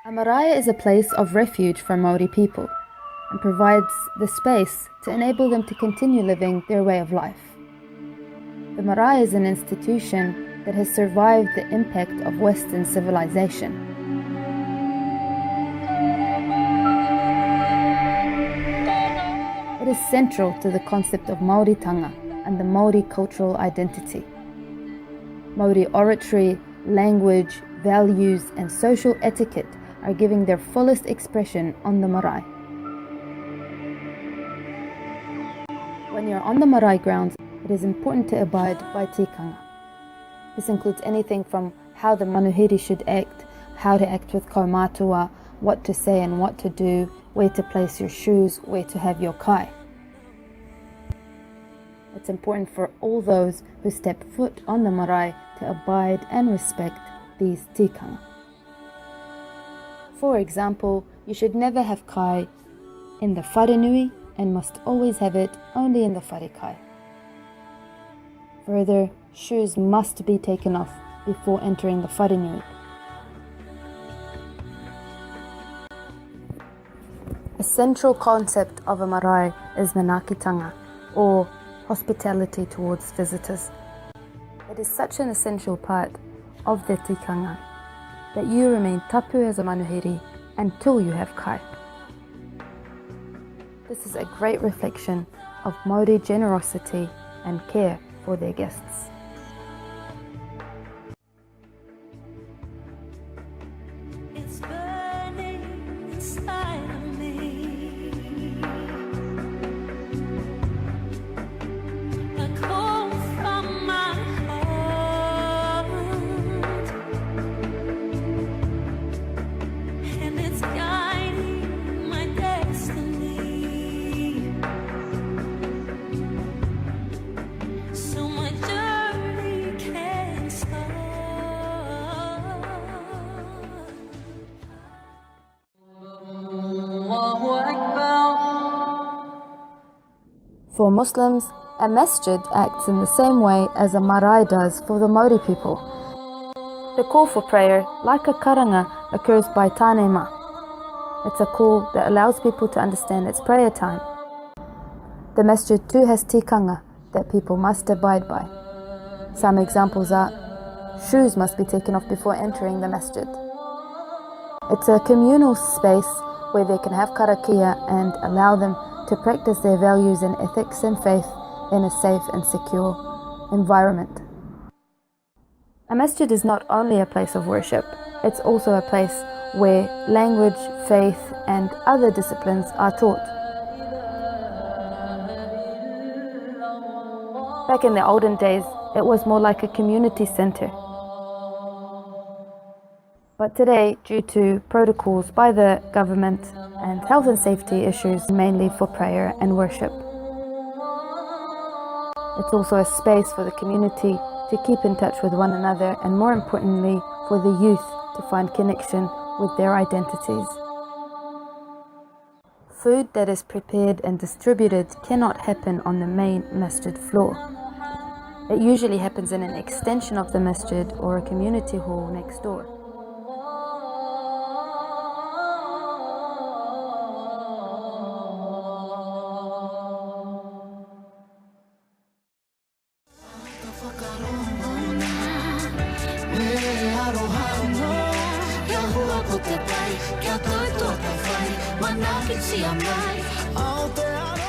A marae is a place of refuge for Maori people and provides the space to enable them to continue living their way of life. The marae is an institution that has survived the impact of Western civilization. It is central to the concept of Māoritanga and the Maori cultural identity. Maori oratory, language, values, and social etiquette are giving their fullest expression on the marae. When you're on the marae grounds, it is important to abide by tikanga. This includes anything from how the manuhiri should act, how to act with kaumātua, what to say and what to do, where to place your shoes, where to have your kai. It's important for all those who step foot on the marae to abide and respect these tikanga. For example, you should never have kai in the wharenui and must always have it only in the wharekai. Further, shoes must be taken off before entering the wharenui. A central concept of a marae is manakitanga, or hospitality towards visitors. It is such an essential part of the tikanga that you remain tapu as a manuhiri until you have kai. This is a great reflection of Maori generosity and care for their guests. It's burning inside of me. A call from my heart, and it's guiding my destiny. So my journey can't stop. Allahu Akbar. For Muslims, a masjid acts in the same way as a marae does for the Maori people. The call for prayer, like a karanga, occurs by tane. It's a call that allows people to understand it's prayer time. The masjid too has tikanga that people must abide by. Some examples are: shoes must be taken off before entering the masjid. It's a communal space where they can have karakia and allow them to practice their values and ethics and faith in a safe and secure environment. A masjid is not only a place of worship, it's also a place where language, faith, and other disciplines are taught. Back in the olden days, it was more like a community center. But today, due to protocols by the government and health and safety issues, mainly for prayer and worship, it's also a space for the community to keep in touch with one another, and more importantly, for the youth to find connection with their identities. Food that is prepared and distributed cannot happen on the main masjid floor. It usually happens in an extension of the masjid or a community hall next door. Ora Ano.